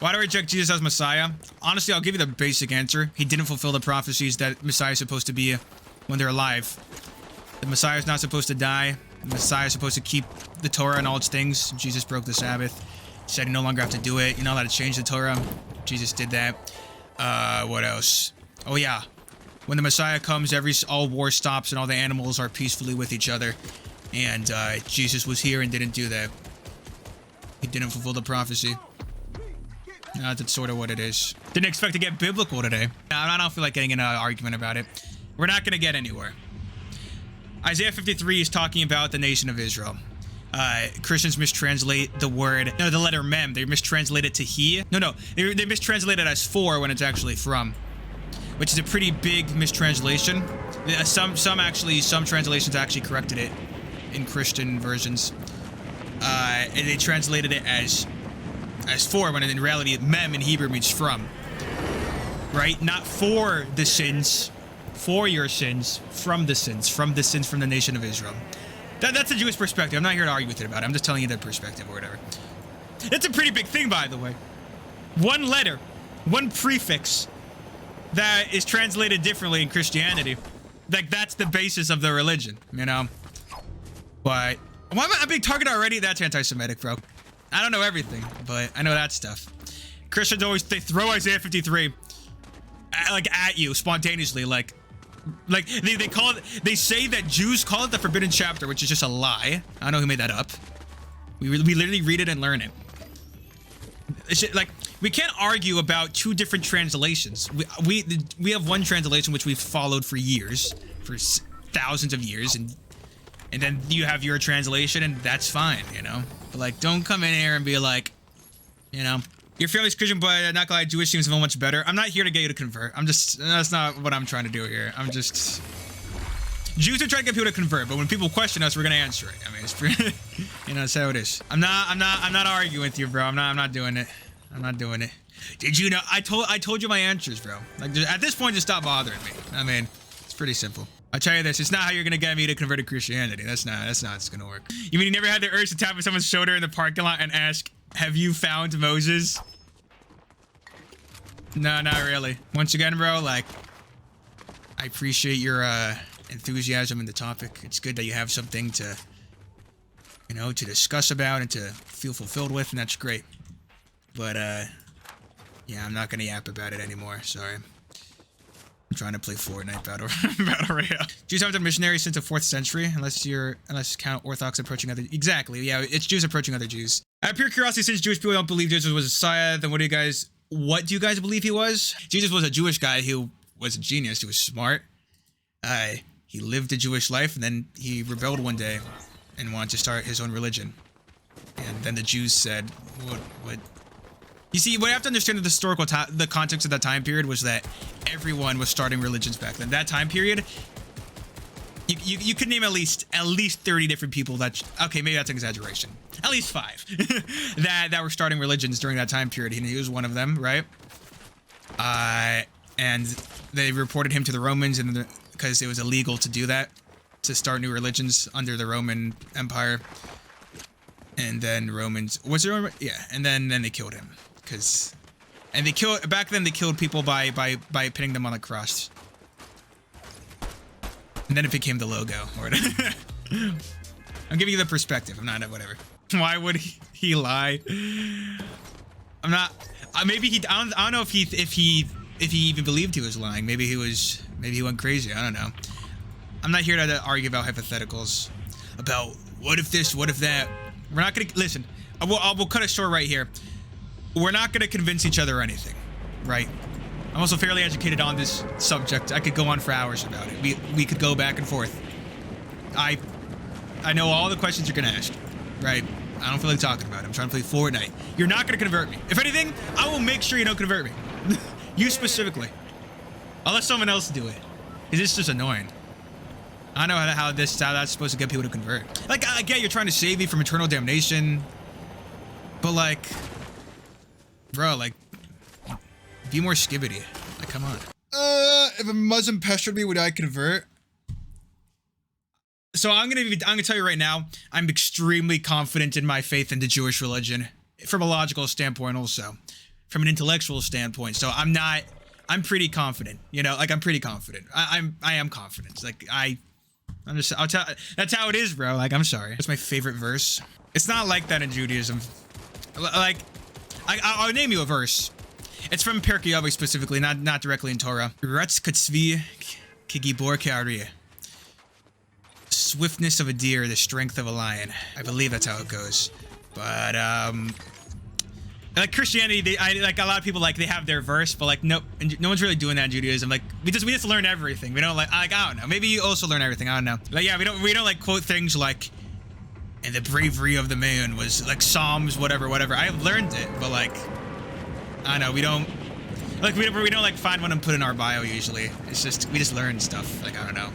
Why do I reject Jesus as Messiah? Honestly, I'll give you the basic answer. He didn't fulfill the prophecies that Messiah is supposed to be when they're alive. The Messiah is not supposed to die. The Messiah is supposed to keep the Torah and all its things. Jesus broke the Sabbath. Said you no longer have to do it. You're not allowed to change the Torah. Jesus did that. What else? Oh yeah. When the Messiah comes, all war stops and all the animals are peacefully with each other. And Jesus was here and didn't do that. He didn't fulfill the prophecy. That's sort of what it is. Didn't expect to get biblical today. I don't feel like getting in an argument about it. We're not going to get anywhere. Isaiah 53 is talking about the nation of Israel. Christians mistranslate the letter mem. They mistranslate it to he. No, they mistranslate it as for when it's actually from, which is a pretty big mistranslation. Some translations actually corrected it in Christian versions. And they translated it as for, when in reality mem in Hebrew means from. Right? Not for the sins, for your sins, from the sins from the nation of Israel. That's a Jewish perspective. I'm not here to argue with it about it. I'm just telling you their perspective or whatever. It's a pretty big thing, by the way. One letter, one prefix that is translated differently in Christianity. Like, that's the basis of the religion, you know? But why am I a big target already? That's anti-Semitic, bro. I don't know everything, but I know that stuff. Christians they throw Isaiah 53 at you spontaneously, like they call it. They say that Jews call it the forbidden chapter, which is just a lie. I don't know who made that up. We literally read it and learn it. Like, we can't argue about two different translations. We have one translation which we've followed for years, for thousands of years, and then you have your translation, and that's fine, you know. But like, don't come in here and be like, you know, your family's Christian, but not gonna lie, Jewish seems so much better. I'm not here to get you to convert. That's not what I'm trying to do here. Jews are trying to get people to convert, but when people question us, we're gonna answer it. I mean, it's pretty, you know, that's how it is. I'm not arguing with you, bro. I'm not doing it. I'm not doing it. Did you know? I told you my answers, bro. Like, at this point, just stop bothering me. I mean, it's pretty simple. I'll tell you this, it's not how you're gonna get me to convert to Christianity. That's not it's gonna work. You mean you never had the urge to tap on someone's shoulder in the parking lot and ask, have you found Moses? No, not really. Once again, bro, like, I appreciate your enthusiasm in the topic. It's good that you have something to, you know, to discuss about and to feel fulfilled with, and that's great. But yeah, I'm not gonna yap about it anymore. Sorry. I'm trying to play Fortnite battle royale. Jews haven't done missionary since the 4th century, unless count Orthodox approaching other. Exactly, yeah, it's Jews approaching other Jews. Out of pure curiosity, since Jewish people don't believe Jesus was a Messiah, then what do you guys believe he was? Jesus was a Jewish guy who was a genius. He was smart. He lived a Jewish life, and then he rebelled one day and wanted to start his own religion. And then the Jews said, "What?" You see, what you have to understand in the context of that time period was that everyone was starting religions back then. That time period, you could name at least 30 different people okay, maybe that's an exaggeration. At least 5 that were starting religions during that time period. He was one of them, right? And they reported him to the Romans, and because it was illegal to do that, to start new religions under the Roman Empire. And then yeah, and then they killed him. Back then they killed people by pinning them on the cross. And then it became the logo. I'm giving you the perspective. I'm not, whatever. Why would he lie? I'm not, maybe I don't know if he even believed he was lying. Maybe he went crazy. I don't know. I'm not here to argue about hypotheticals, about what if this, what if that. We're not gonna, listen, we'll cut it short right here. We're not gonna convince each other or anything, right? I'm also fairly educated on this subject. I could go on for hours about it. We could go back and forth. I know all the questions you're gonna ask, right? I don't feel like talking about it. I'm trying to play Fortnite. You're not gonna convert me. If anything, I will make sure you don't convert me. You specifically. I'll let someone else do it. It's just annoying. I know how that's supposed to get people to convert. Like, I get you're trying to save me from eternal damnation, but like, bro, like, be more skibbity. Like, come on. If a Muslim pestered me, would I convert? So I'm gonna tell you right now, I'm extremely confident in my faith in the Jewish religion, from a logical standpoint also. from an intellectual standpoint. So I'm pretty confident, you know, like I'm pretty confident. I am confident. Like I'll tell, that's how it is, bro. Like, I'm sorry. It's my favorite verse. It's not like that in Judaism. Like, I'll name you a verse. It's from Pirkei Avos specifically, not directly in Torah. Ratz katzvi kigibor ke'aryeh. Swiftness of a deer, the strength of a lion. I believe that's how it goes. But like Christianity, like a lot of people, like they have their verse, but like no one's really doing that in Judaism. Like we just learn everything. We don't like I don't know. Maybe you also learn everything. I don't know. But yeah, we don't like quote things like, and the bravery of the man was like Psalms, whatever. I've learned it, but like I don't know. We don't like find one and put in our bio usually. It's just we just learn stuff. Like I don't know.